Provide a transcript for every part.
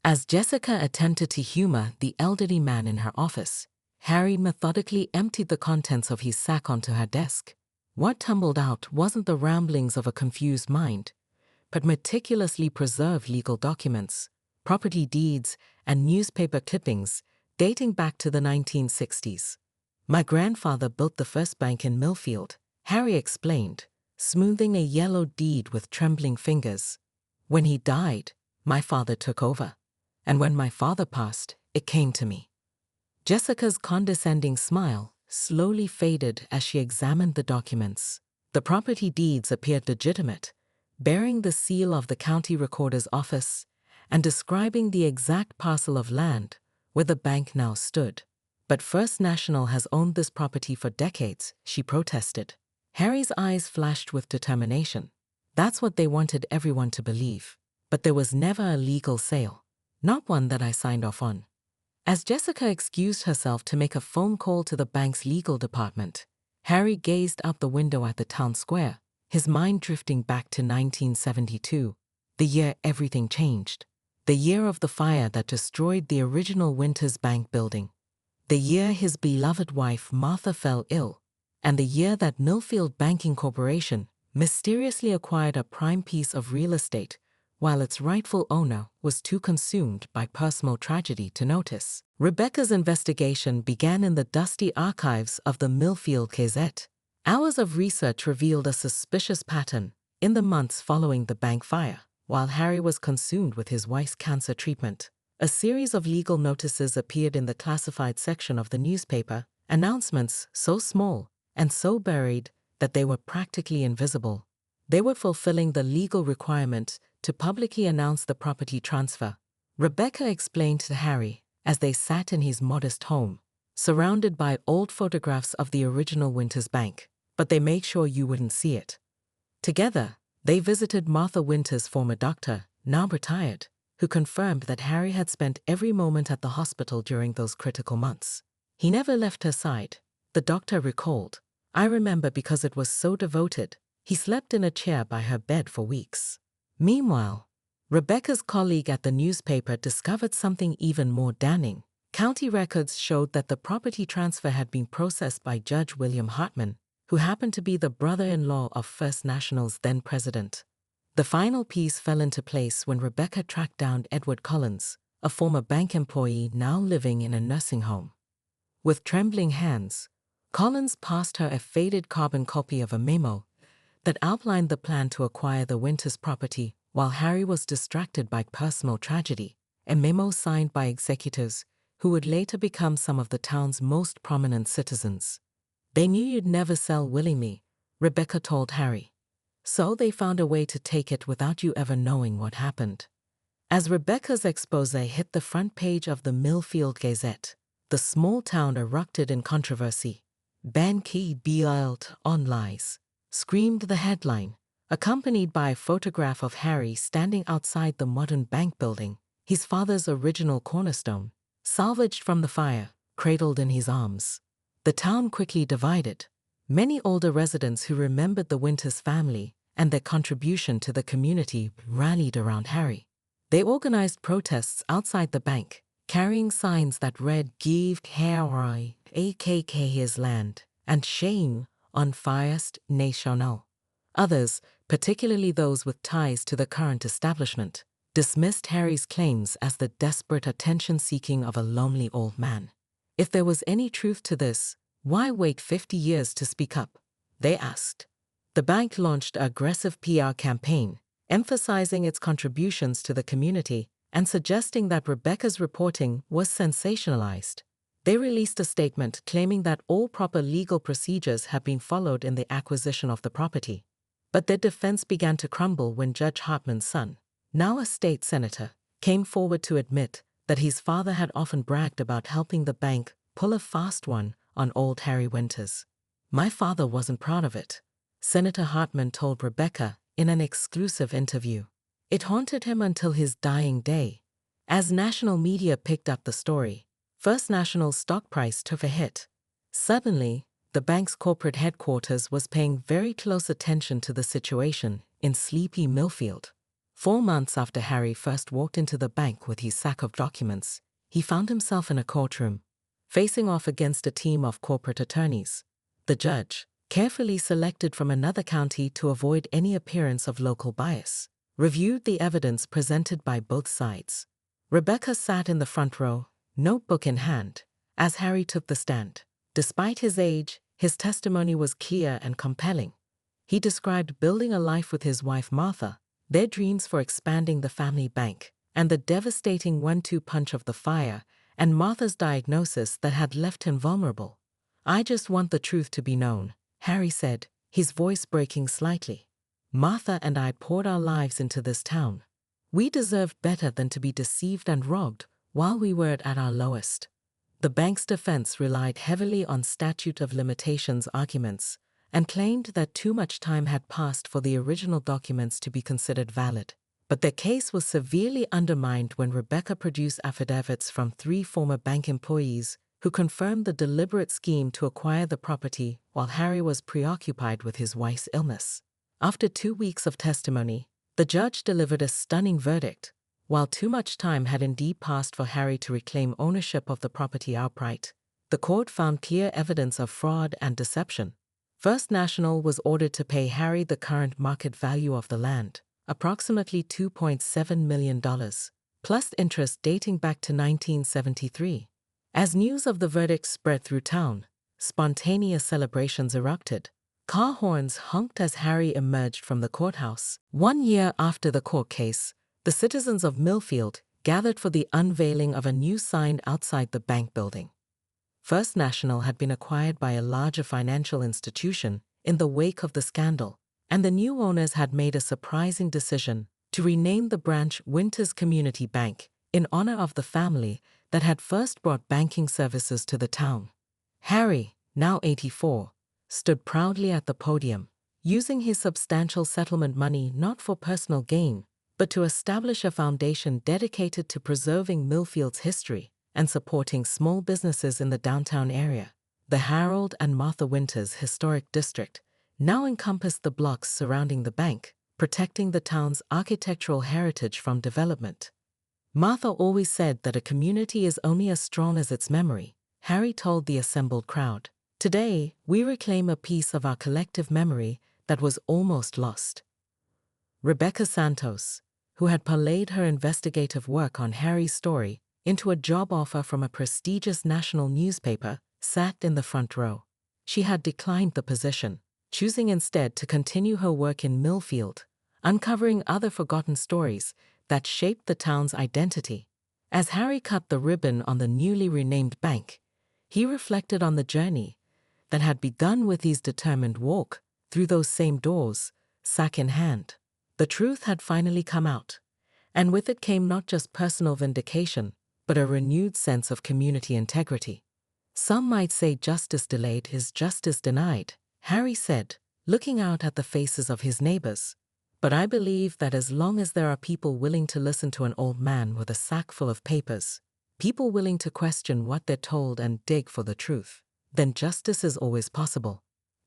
As Jessica attempted to humor the elderly man in her office, Harry methodically emptied the contents of his sack onto her desk. What tumbled out wasn't the ramblings of a confused mind, but meticulously preserved legal documents, property deeds, and newspaper clippings dating back to the 1960s. "My grandfather built the first bank in Millfield," Harry explained, smoothing a yellow deed with trembling fingers. "When he died, my father took over. And when my father passed, it came to me." Jessica's condescending smile slowly faded as she examined the documents. The property deeds appeared legitimate, bearing the seal of the county recorder's office and describing the exact parcel of land where the bank now stood. "But First National has owned this property for decades," she protested. Harry's eyes flashed with determination. "That's what they wanted everyone to believe. But there was never a legal sale. Not one that I signed off on." As Jessica excused herself to make a phone call to the bank's legal department, Harry gazed out the window at the town square, his mind drifting back to 1972, the year everything changed. The year of the fire that destroyed the original Winters Bank building. The year his beloved wife Martha fell ill. And the year that Millfield Banking Corporation mysteriously acquired a prime piece of real estate while its rightful owner was too consumed by personal tragedy to notice. Rebecca's investigation began in the dusty archives of the Millfield Gazette. Hours of research revealed a suspicious pattern in the months following the bank fire. While Harry was consumed with his wife's cancer treatment, a series of legal notices appeared in the classified section of the newspaper, announcements so small and so buried that they were practically invisible. They were fulfilling the legal requirement to publicly announce the property transfer. Rebecca explained to Harry as they sat in his modest home, surrounded by old photographs of the original Winters Bank, but they made sure you wouldn't see it. Together, they visited Martha Winters' former doctor, now retired, who confirmed that Harry had spent every moment at the hospital during those critical months. "He never left her side," the doctor recalled. "I remember because it was so devoted. He slept in a chair by her bed for weeks." Meanwhile, Rebecca's colleague at the newspaper discovered something even more damning. County records showed that the property transfer had been processed by Judge William Hartman, who happened to be the brother-in-law of First National's then president. The final piece fell into place when Rebecca tracked down Edward Collins, a former bank employee now living in a nursing home. With trembling hands, Collins passed her a faded carbon copy of a memo that outlined the plan to acquire the Winters property while Harry was distracted by personal tragedy, a memo signed by executives who would later become some of the town's most prominent citizens. "They knew you'd never sell willingly," Rebecca told Harry. "So they found a way to take it without you ever knowing what happened." As Rebecca's exposé hit the front page of the Millfield Gazette, the small town erupted in controversy. "Ban Key built on lies," screamed the headline, accompanied by a photograph of Harry standing outside the modern bank building, his father's original cornerstone, salvaged from the fire, cradled in his arms. The town quickly divided. Many older residents who remembered the Winters family and their contribution to the community rallied around Harry. They organized protests outside the bank, carrying signs that read "Give Harry AKK his land" and "Shame on First National." Others, particularly those with ties to the current establishment, dismissed Harry's claims as the desperate attention-seeking of a lonely old man. If there was any truth to this, why wait 50 years to speak up? They asked. The bank launched an aggressive PR campaign, emphasizing its contributions to the community and suggesting that Rebecca's reporting was sensationalized. They released a statement claiming that all proper legal procedures had been followed in the acquisition of the property. But their defense began to crumble when Judge Hartman's son, now a state senator, came forward to admit that his father had often bragged about helping the bank pull a fast one on old Harry Winters. "My father wasn't proud of it," Senator Hartman told Rebecca in an exclusive interview. "It haunted him until his dying day." As national media picked up the story, First National's stock price took a hit. Suddenly, the bank's corporate headquarters was paying very close attention to the situation in sleepy Millfield. 4 months after Harry first walked into the bank with his sack of documents, he found himself in a courtroom, facing off against a team of corporate attorneys. The judge, carefully selected from another county to avoid any appearance of local bias, reviewed the evidence presented by both sides. Rebecca sat in the front row, notebook in hand, as Harry took the stand. Despite his age, his testimony was clear and compelling. He described building a life with his wife Martha, their dreams for expanding the family bank, and the devastating 1-2 punch of the fire, and Martha's diagnosis that had left him vulnerable. "I just want the truth to be known," Harry said, his voice breaking slightly. "Martha and I poured our lives into this town. We deserved better than to be deceived and robbed while we were at our lowest." The bank's defense relied heavily on statute of limitations arguments and claimed that too much time had passed for the original documents to be considered valid. But their case was severely undermined when Rebecca produced affidavits from 3 former bank employees who confirmed the deliberate scheme to acquire the property while Harry was preoccupied with his wife's illness. After 2 weeks of testimony, the judge delivered a stunning verdict. While too much time had indeed passed for Harry to reclaim ownership of the property outright, the court found clear evidence of fraud and deception. First National was ordered to pay Harry the current market value of the land, approximately $2.7 million, plus interest dating back to 1973. As news of the verdict spread through town, spontaneous celebrations erupted. Car horns honked as Harry emerged from the courthouse. 1 year after the court case, the citizens of Millfield gathered for the unveiling of a new sign outside the bank building. First National had been acquired by a larger financial institution in the wake of the scandal, and the new owners had made a surprising decision to rename the branch Winters Community Bank in honor of the family that had first brought banking services to the town. Harry, now 84, stood proudly at the podium, using his substantial settlement money not for personal gain, but to establish a foundation dedicated to preserving Millfield's history and supporting small businesses in the downtown area. The Harold and Martha Winters Historic District now encompassed the blocks surrounding the bank, protecting the town's architectural heritage from development. "Martha always said that a community is only as strong as its memory," Harry told the assembled crowd. "Today, we reclaim a piece of our collective memory that was almost lost." Rebecca Santos, who had parlayed her investigative work on Harry's story into a job offer from a prestigious national newspaper, sat in the front row. She had declined the position, choosing instead to continue her work in Millfield, uncovering other forgotten stories that shaped the town's identity. As Harry cut the ribbon on the newly renamed bank, he reflected on the journey that had begun with his determined walk through those same doors, sack in hand. The truth had finally come out, and with it came not just personal vindication, but a renewed sense of community integrity. "Some might say justice delayed is justice denied," Harry said, looking out at the faces of his neighbors. "But I believe that as long as there are people willing to listen to an old man with a sack full of papers, people willing to question what they're told and dig for the truth, then justice is always possible."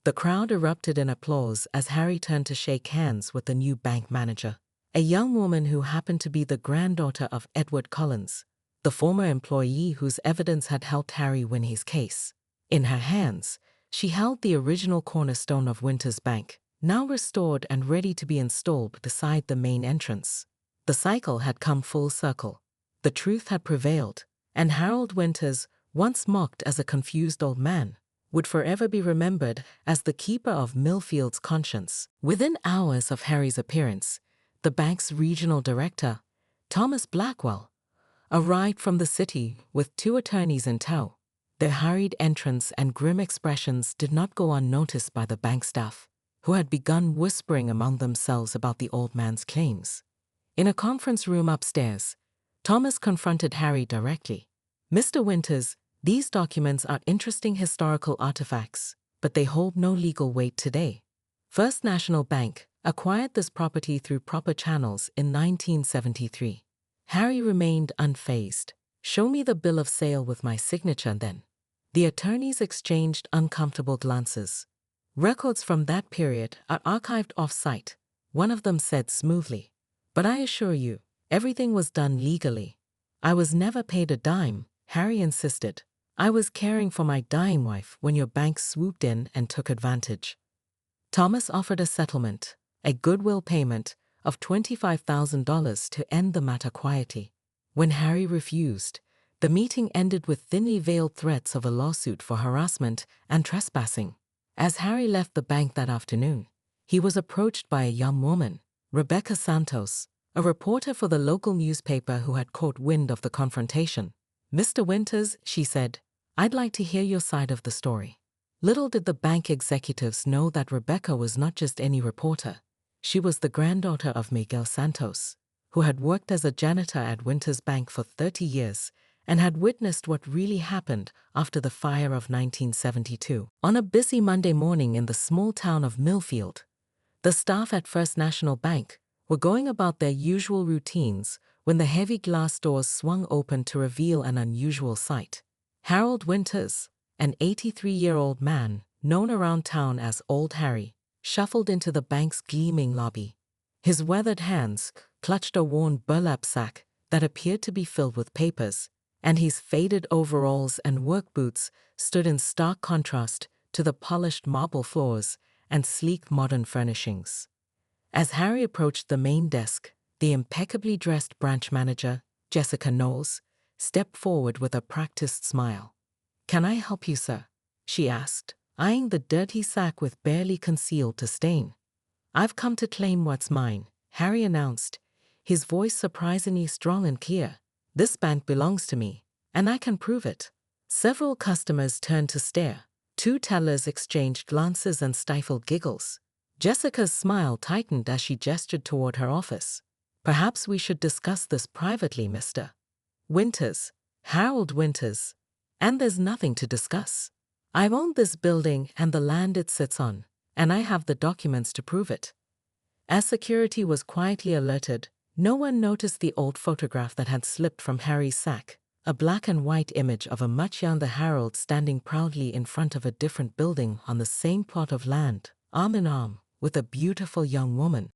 The crowd erupted in applause as Harry turned to shake hands with the new bank manager, a young woman who happened to be the granddaughter of Edward Collins, the former employee whose evidence had helped Harry win his case. In her hands, she held the original cornerstone of Winters Bank, now restored and ready to be installed beside the main entrance. The cycle had come full circle. The truth had prevailed, and Harold Winters, once mocked as a confused old man, would forever be remembered as the keeper of Millfield's conscience. Within hours of Harry's appearance, the bank's regional director, Thomas Blackwell, arrived from the city with 2 attorneys in tow. Their hurried entrance and grim expressions did not go unnoticed by the bank staff, who had begun whispering among themselves about the old man's claims. In a conference room upstairs, Thomas confronted Harry directly. "Mr. Winters, these documents are interesting historical artifacts, but they hold no legal weight today. First National Bank acquired this property through proper channels in 1973. Harry remained unfazed. "Show me the bill of sale with my signature then." The attorneys exchanged uncomfortable glances. "Records from that period are archived off-site," one of them said smoothly. But I assure you, everything was done legally. I was never paid a dime, Harry insisted. I was caring for my dying wife when your bank swooped in and took advantage. Thomas offered a settlement, a goodwill payment of $25,000 to end the matter quietly. When Harry refused, the meeting ended with thinly veiled threats of a lawsuit for harassment and trespassing. As Harry left the bank that afternoon, he was approached by a young woman, Rebecca Santos, a reporter for the local newspaper who had caught wind of the confrontation. "Mr. Winters," she said, "I'd like to hear your side of the story." Little did the bank executives know that Rebecca was not just any reporter. She was the granddaughter of Miguel Santos, who had worked as a janitor at Winters Bank for 30 years and had witnessed what really happened after the fire of 1972. On a busy Monday morning in the small town of Millfield, the staff at First National Bank were going about their usual routines when the heavy glass doors swung open to reveal an unusual sight. Harold Winters, an 83-year-old man known around town as Old Harry, shuffled into the bank's gleaming lobby. His weathered hands clutched a worn burlap sack that appeared to be filled with papers, and his faded overalls and work boots stood in stark contrast to the polished marble floors and sleek modern furnishings. As Harry approached the main desk, the impeccably dressed branch manager, Jessica Knowles, stepped forward with a practiced smile. "Can I help you, sir?" she asked, eyeing the dirty sack with barely concealed to stain. "I've come to claim what's mine," Harry announced, his voice surprisingly strong and clear. "This bank belongs to me, and I can prove it." Several customers turned to stare. Two tellers exchanged glances and stifled giggles. Jessica's smile tightened as she gestured toward her office. "Perhaps we should discuss this privately, Mr. Winters, Harold Winters. And there's nothing to discuss. I've owned this building and the land it sits on, and I have the documents to prove it." As security was quietly alerted, no one noticed the old photograph that had slipped from Harry's sack, a black and white image of a much younger Harold standing proudly in front of a different building on the same plot of land, arm in arm, with a beautiful young woman.